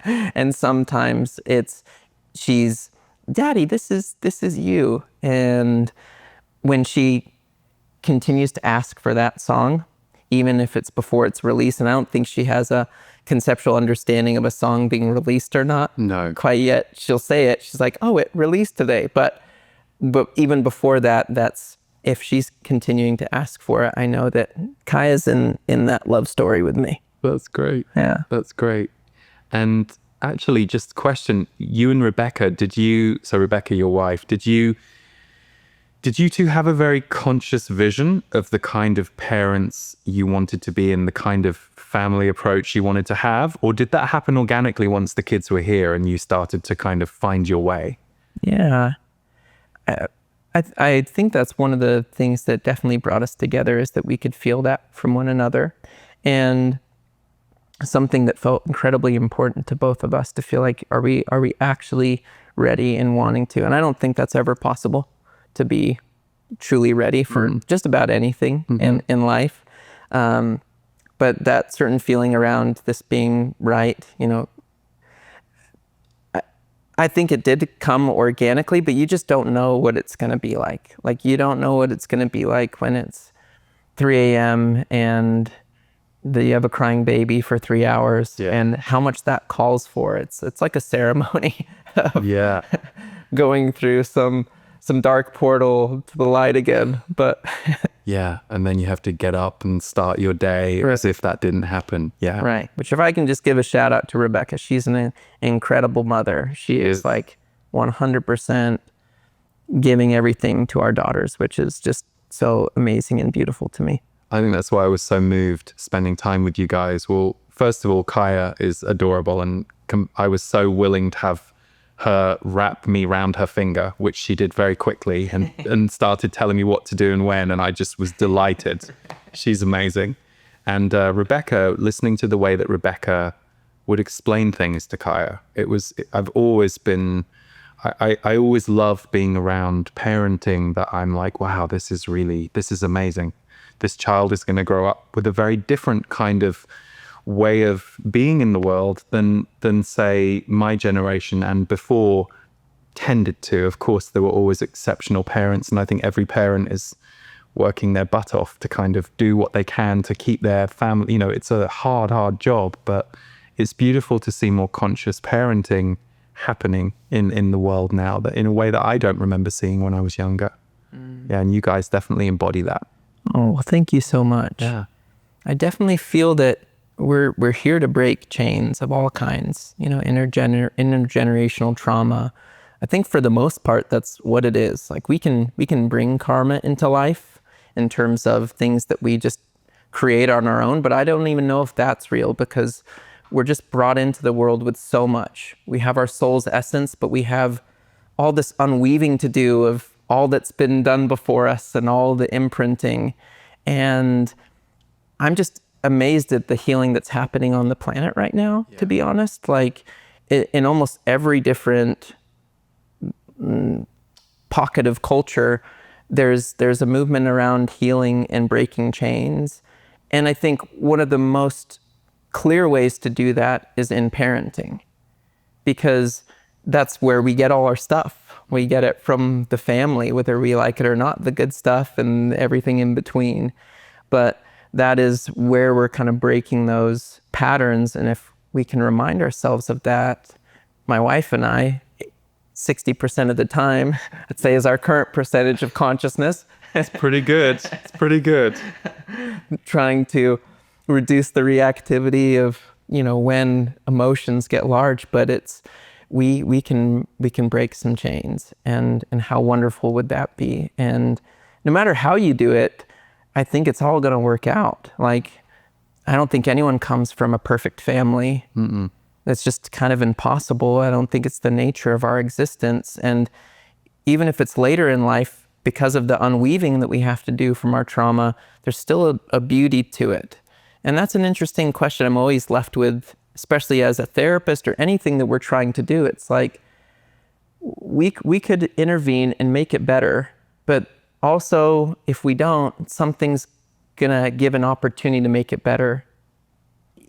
And sometimes she's, Daddy, this is you. And when she continues to ask for that song, even if it's before it's released. And I don't think she has a conceptual understanding of a song being released or not. No. Quite yet. She'll say it. She's like, oh, it released today. But even before that, that's, if she's continuing to ask for it, I know that Kaya's in that love story with me. That's great. Yeah. That's great. And actually, just a question, you and Rebecca, so Rebecca, your wife, did you two have a very conscious vision of the kind of parents you wanted to be and the kind of family approach you wanted to have? Or did that happen organically once the kids were here and you started to kind of find your way? Yeah. I think that's one of the things that definitely brought us together, is that we could feel that from one another. And something that felt incredibly important to both of us, to feel like, are we actually ready and wanting to? And I don't think that's ever possible, to be truly ready for just about anything in life. But that certain feeling around this being right, I think it did come organically, but you just don't know what it's going to be like. Like, you don't know what it's going to be like when it's 3 a.m. and you have a crying baby for 3 hours, and how much that calls for. It's like a ceremony of going through some dark portal to the light again. But yeah, and then you have to get up and start your day as if that didn't happen. Yeah. Right. Which, if I can just give a shout out to Rebecca, she's an incredible mother. She is like 100% giving everything to our daughters, which is just so amazing and beautiful to me. I think that's why I was so moved spending time with you guys. Well, first of all, Kaya is adorable, and I was so willing to have her wrap me round her finger, which she did very quickly, and started telling me what to do and when, and I just was delighted. She's amazing. And Rebecca, listening to the way that Rebecca would explain things to Kaya, I've always been, I always love being around parenting that I'm like, wow, this is amazing. This child is going to grow up with a very different kind of way of being in the world than say my generation and before tended to. Of course, there were always exceptional parents, and I think every parent is working their butt off to kind of do what they can to keep their family. It's a hard job, but it's beautiful to see more conscious parenting happening in the world now, that in a way that I don't remember seeing when I was younger. Yeah, and you guys definitely embody that. Oh, well, thank you so much. Yeah. I definitely feel that we're here to break chains of all kinds, intergenerational trauma. I think for the most part, that's what it is. Like, we can bring karma into life in terms of things that we just create on our own, but I don't even know if that's real, because we're just brought into the world with so much. We have our soul's essence, but we have all this unweaving to do of all that's been done before us and all the imprinting. And I'm just amazed at the healing that's happening on the planet right now, to be honest. Like, in almost every different pocket of culture, there's a movement around healing and breaking chains. And I think one of the most clear ways to do that is in parenting, because that's where we get all our stuff. We get it from the family, whether we like it or not, the good stuff and everything in between. But that is where we're kind of breaking those patterns. And if we can remind ourselves of that, my wife and I, 60% of the time, I'd say, is our current percentage of consciousness. It's pretty good. It's pretty good. Trying to reduce the reactivity of, when emotions get large, but it's, we can break some chains, and how wonderful would that be? And no matter how you do it, I think it's all going to work out. Like, I don't think anyone comes from a perfect family. That's just kind of impossible. I don't think it's the nature of our existence. And even if it's later in life, because of the unweaving that we have to do from our trauma, there's still a beauty to it. And that's an interesting question I'm always left with, especially as a therapist or anything that we're trying to do. It's like, we could intervene and make it better, but also, if we don't, something's gonna give an opportunity to make it better,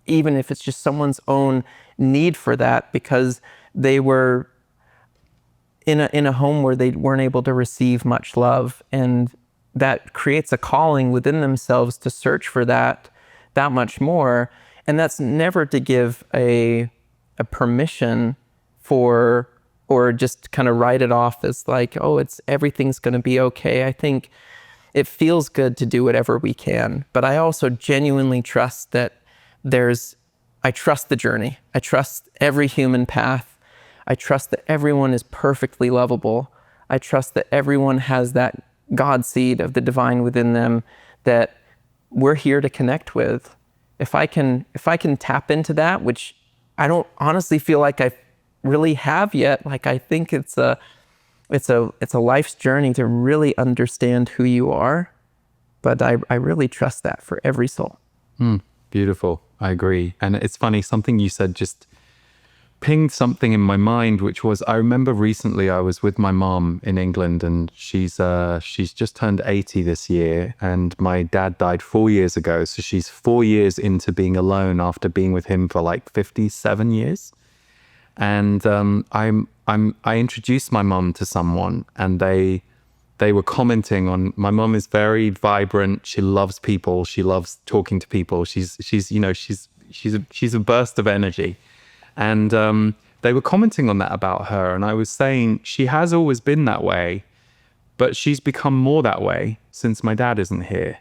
even if it's just someone's own need for that, because they were in a home where they weren't able to receive much love, and that creates a calling within themselves to search for that much more. And that's never to give a permission for, or just kind of write it off as like, oh, everything's going to be okay. I think it feels good to do whatever we can, but I also genuinely trust that I trust the journey. I trust every human path. I trust that everyone is perfectly lovable. I trust that everyone has that God seed of the divine within them that we're here to connect with. If I can tap into that, which I don't honestly feel like I really have yet, like I think it's a life's journey to really understand who you are, but I really trust that for every soul. Beautiful. I agree. And it's funny, something you said just pinged something in my mind, which was, I remember recently I was with my mom in England, and she's just turned 80 this year, and my dad died 4 years ago. So she's 4 years into being alone after being with him for like 57 years. And I introduced my mom to someone, and they were commenting on, my mom is very vibrant. She loves people. She loves talking to people. She's a burst of energy. And they were commenting on that about her. And I was saying, she has always been that way, but she's become more that way since my dad isn't here.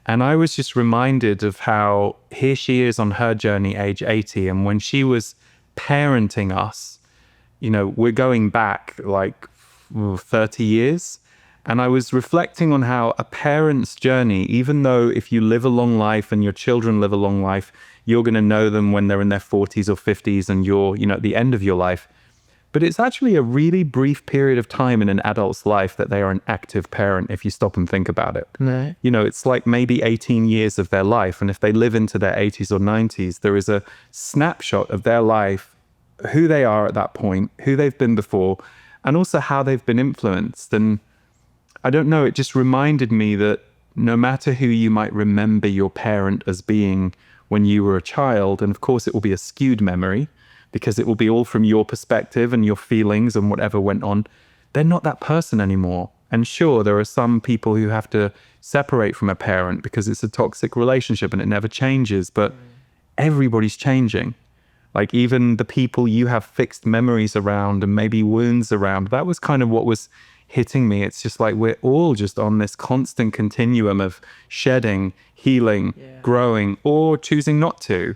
And I was just reminded of how here she is on her journey, age 80. And when she was parenting us, we're going back like 30 years. And I was reflecting on how a parent's journey, even though if you live a long life and your children live a long life, you're going to know them when they're in their 40s or 50s and you're, at the end of your life. But it's actually a really brief period of time in an adult's life that they are an active parent if you stop and think about it. Right. It's like maybe 18 years of their life. And if they live into their 80s or 90s, there is a snapshot of their life, who they are at that point, who they've been before, and also how they've been influenced. And I don't know, it just reminded me that no matter who you might remember your parent as being when you were a child, and of course it will be a skewed memory because it will be all from your perspective and your feelings and whatever went on, they're not that person anymore. And sure, there are some people who have to separate from a parent because it's a toxic relationship and it never changes, but everybody's changing. Like even the people you have fixed memories around and maybe wounds around, that was kind of what was hitting me. It's just like we're all just on this constant continuum of shedding, healing, growing, or choosing not to.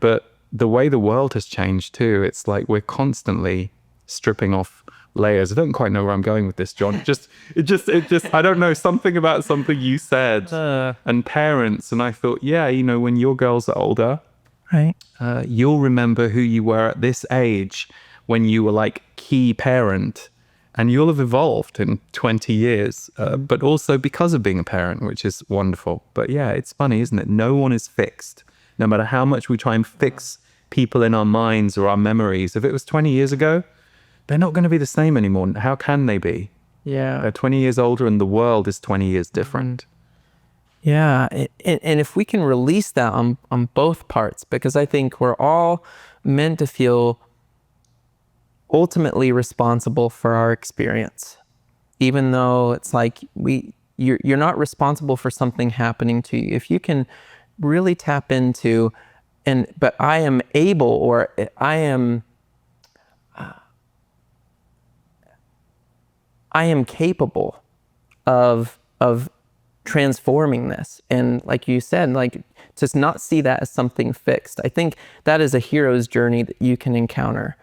But the way the world has changed too, it's like we're constantly stripping off layers. I don't quite know where I'm going with this, John. It just I don't know, something about something you said and parents. And I thought, when your girls are older, Right. You'll remember who you were at this age when you were like key parent. And you'll have evolved in 20 years, but also because of being a parent, which is wonderful. But yeah, it's funny, isn't it? No one is fixed. No matter how much we try and fix people in our minds or our memories, if it was 20 years ago, they're not going to be the same anymore. How can they be? Yeah. They're 20 years older and the world is 20 years different. Yeah. And if we can release that on both parts, because I think we're all meant to feel ultimately responsible for our experience, even though it's like you're not responsible for something happening to you. If you can really tap into, but I am able, or I am capable of transforming this. And like you said, like just not see that as something fixed. I think that is a hero's journey that you can encounter,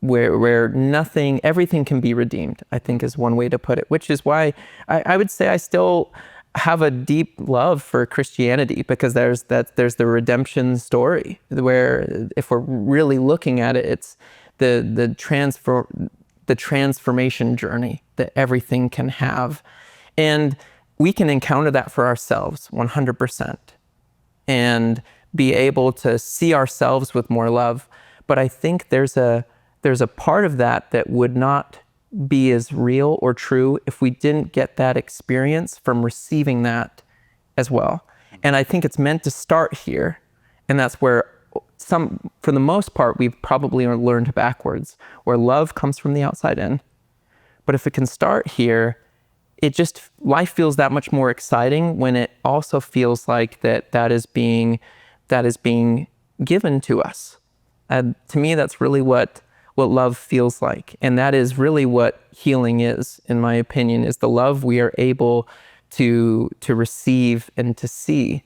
where everything can be redeemed, I think is one way to put it, which is why I would say I still have a deep love for Christianity, because there's the redemption story, where if we're really looking at it, it's the transformation journey that everything can have. And we can encounter that for ourselves 100% and be able to see ourselves with more love. But I think there's a part of that would not be as real or true if we didn't get that experience from receiving that as well. And I think it's meant to start here. And that's where for the most part, we've probably learned backwards, where love comes from the outside in. But if it can start here, life feels that much more exciting when it also feels like that is being given to us. And to me, that's really what love feels like. And that is really what healing is, in my opinion, is the love we are able to receive and to see.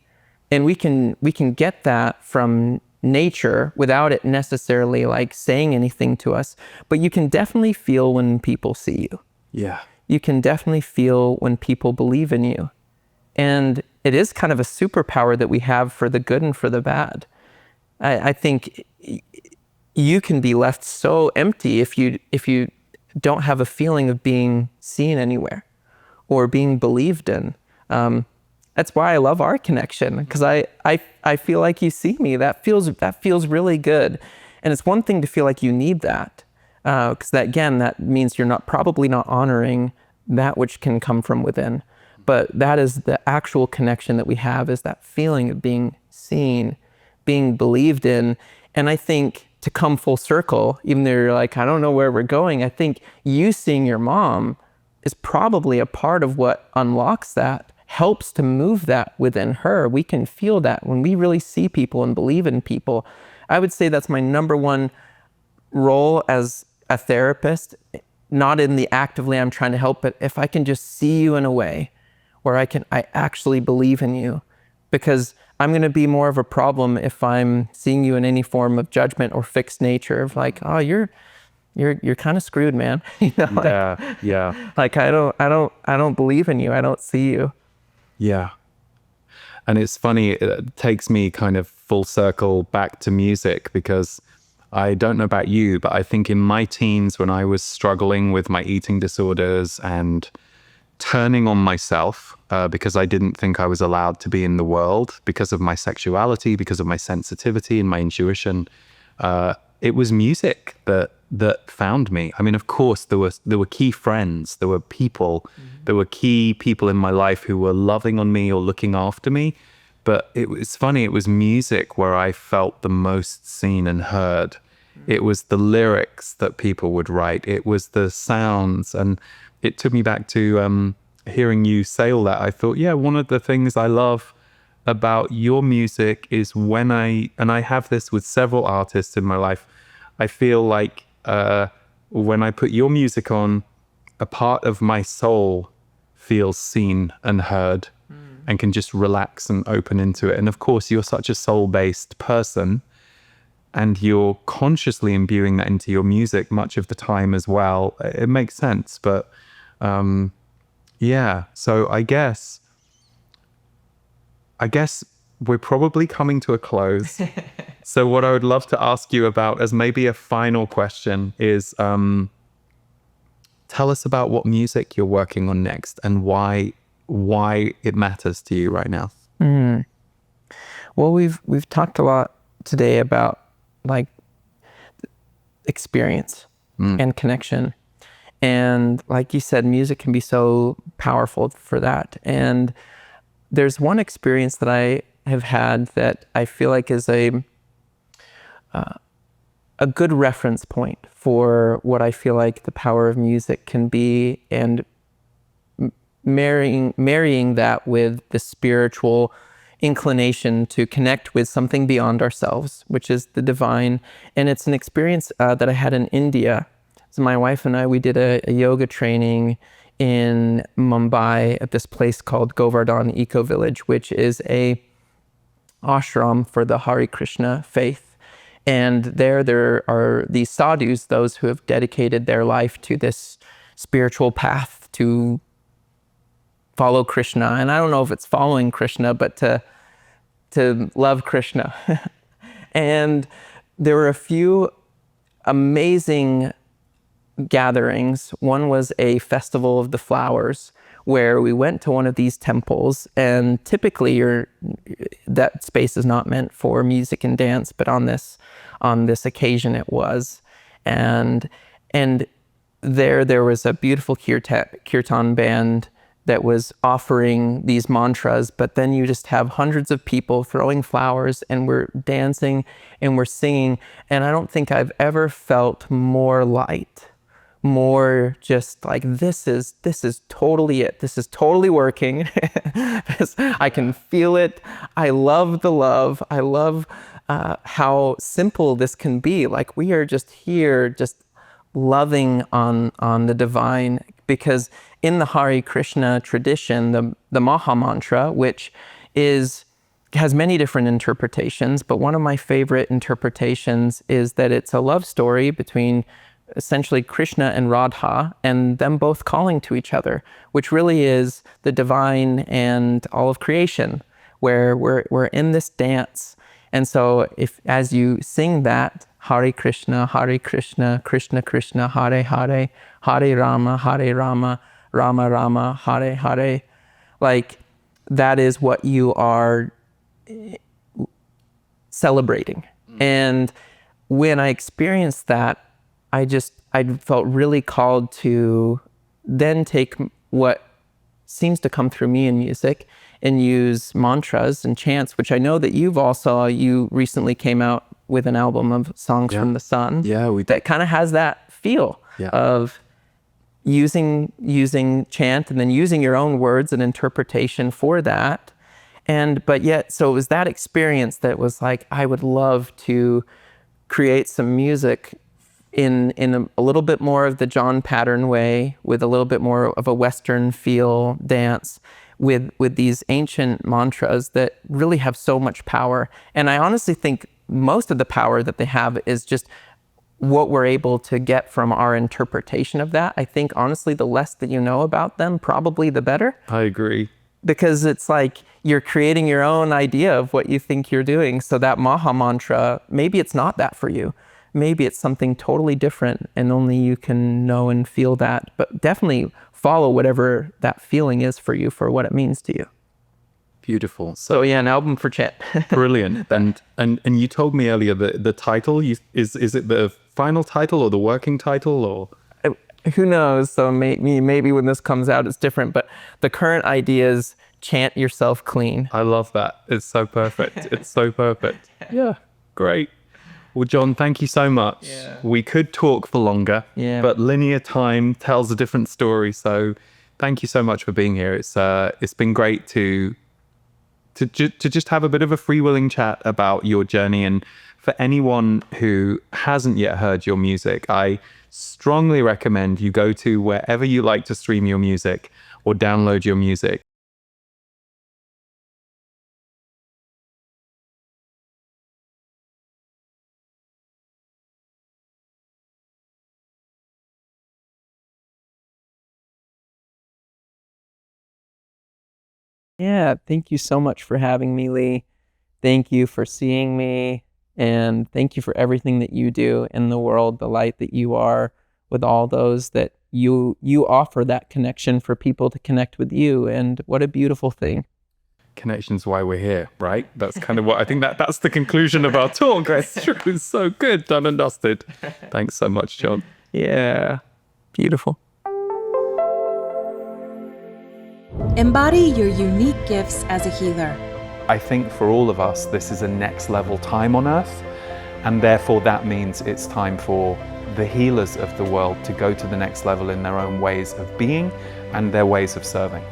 And we can get that from nature without it necessarily like saying anything to us. But you can definitely feel when people see you. Yeah. You can definitely feel when people believe in you. And it is kind of a superpower that we have for the good and for the bad. I think you can be left so empty if you don't have a feeling of being seen anywhere or being believed in. That's why I love our connection, because I feel like you see me. That feels really good. And it's one thing to feel like you need that, because that means you're probably not honoring that which can come from within. But that is the actual connection that we have, is that feeling of being seen, being believed in. And I think to come full circle, even though you're like, I don't know where we're going, I think you seeing your mom is probably a part of what unlocks that, helps to move that within her. We can feel that when we really see people and believe in people. I would say that's my number one role as a therapist, not in the actively I'm trying to help, but if I can just see you in a way where I actually believe in you, because I'm going to be more of a problem if I'm seeing you in any form of judgment or fixed nature of like, oh, you're kind of screwed, man. Yeah. Like I don't believe in you. I don't see you. Yeah. And it's funny, it takes me kind of full circle back to music, because I don't know about you, but I think in my teens, when I was struggling with my eating disorders and turning on myself because I didn't think I was allowed to be in the world because of my sexuality, because of my sensitivity and my intuition, it was music that found me. I mean, of course, there were key friends, there were people, there were key people in my life who were loving on me or looking after me. But it was funny, it was music where I felt the most seen and heard. It was the lyrics that people would write. It was the sounds. And it took me back to hearing you say all that. I thought, yeah, one of the things I love about your music is and I have this with several artists in my life, I feel like when I put your music on, a part of my soul feels seen and heard and can just relax and open into it. And of course, you're such a soul-based person, and you're consciously imbuing that into your music much of the time as well. It makes sense. But yeah, so I guess we're probably coming to a close. So what I would love to ask you about as maybe a final question is, tell us about what music you're working on next and why it matters to you right now. Well, we've talked a lot today about like experience and connection. And like you said, music can be so powerful for that. And there's one experience that I have had that I feel like is a good reference point for what I feel like the power of music can be, and marrying that with the spiritual inclination to connect with something beyond ourselves, which is the divine. And it's an experience that I had in India. So my wife and I, we did a yoga training in Mumbai at this place called Govardhan Eco Village, which is a ashram for the Hare Krishna faith. And there are these sadhus, those who have dedicated their life to this spiritual path to follow Krishna. And I don't know if it's following Krishna, but to love Krishna. And there were a few amazing gatherings. One was a festival of the flowers, where we went to one of these temples, and typically that space is not meant for music and dance, but on this occasion it was. And there was a beautiful kirtan band that was offering these mantras, but then you just have hundreds of people throwing flowers, and we're dancing and we're singing. And I don't think I've ever felt more light, more just like, this is totally it. This is totally working. I can feel it. I love the love. I love how simple this can be. Like, we are just here, just loving on the divine, because in the Hare Krishna tradition, the Maha Mantra, which has many different interpretations, but one of my favorite interpretations is that it's a love story between essentially Krishna and Radha, and them both calling to each other, which really is the divine and all of creation, where we're in this dance. And so as you sing that, Hare Krishna, Krishna Krishna, Hare Hare, Hare Rama, Rama Rama, Hare Hare, like, that is what you are celebrating. And when I experienced that, I felt really called to then take what seems to come through me in music and use mantras and chants, which I know that you recently came out with an album of songs from the sun. Yeah, that kind of has that feel of using chant and then using your own words and interpretation for that. But yet, so it was that experience that was like, I would love to create some music in a little bit more of the John Pattern way, with a little bit more of a Western feel dance, with these ancient mantras that really have so much power. And I honestly think most of the power that they have is just what we're able to get from our interpretation of that. I think, honestly, the less that you know about them, probably the better. I agree. Because it's like you're creating your own idea of what you think you're doing. So that Maha Mantra, maybe it's not that for you. Maybe it's something totally different, and only you can know and feel that. But definitely follow whatever that feeling is for you, for what it means to you. Beautiful. So yeah, an album for chant. Brilliant. And you told me earlier that the title, is it the final title or the working title, or? Who knows? So maybe when this comes out, it's different. But the current idea is chant yourself clean. I love that. It's so perfect. It's so perfect. Yeah, great. Well, John, thank you so much. Yeah. We could talk for longer, but linear time tells a different story. So thank you so much for being here. It's been great to just have a bit of a freewheeling chat about your journey. And for anyone who hasn't yet heard your music, I strongly recommend you go to wherever you like to stream your music or download your music. Yeah, thank you so much for having me, Lee. Thank you for seeing me, and thank you for everything that you do in the world, the light that you are with all those that you offer that connection for people to connect with you. And what a beautiful thing. Connection's why we're here, right? That's kind of what I think that's the conclusion of our talk. It's so good, done and dusted. Thanks so much, John. Yeah, beautiful. Embody your unique gifts as a healer. I think for all of us, this is a next level time on earth, and therefore that means it's time for the healers of the world to go to the next level in their own ways of being and their ways of serving.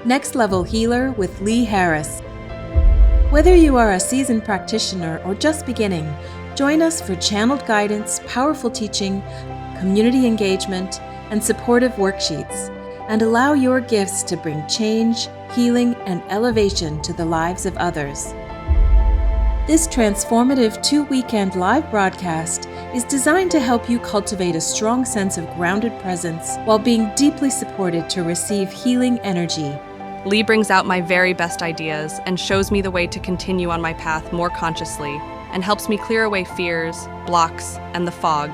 Next Level Healer with Lee Harris. Whether you are a seasoned practitioner or just beginning, join us for channeled guidance, powerful teaching, community engagement, and supportive worksheets, and allow your gifts to bring change, healing, and elevation to the lives of others. This transformative 2-weekend live broadcast is designed to help you cultivate a strong sense of grounded presence while being deeply supported to receive healing energy. Lee brings out my very best ideas and shows me the way to continue on my path more consciously, and helps me clear away fears, blocks, and the fog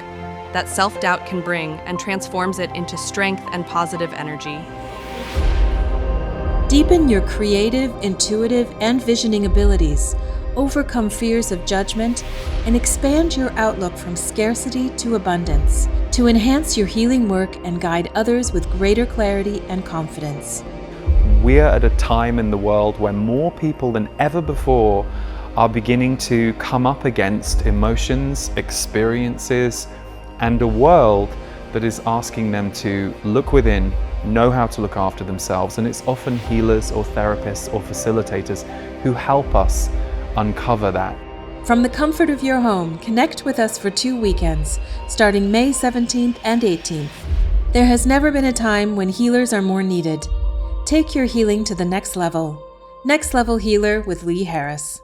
that self-doubt can bring, and transforms it into strength and positive energy. Deepen your creative, intuitive, and visioning abilities, overcome fears of judgment, and expand your outlook from scarcity to abundance to enhance your healing work and guide others with greater clarity and confidence. We're at a time in the world where more people than ever before are beginning to come up against emotions, experiences, and a world that is asking them to look within, know how to look after themselves, and it's often healers or therapists or facilitators who help us uncover that. From the comfort of your home, connect with us for 2 weekends, starting May 17th and 18th. There has never been a time when healers are more needed. Take your healing to the next level. Next Level Healer with Lee Harris.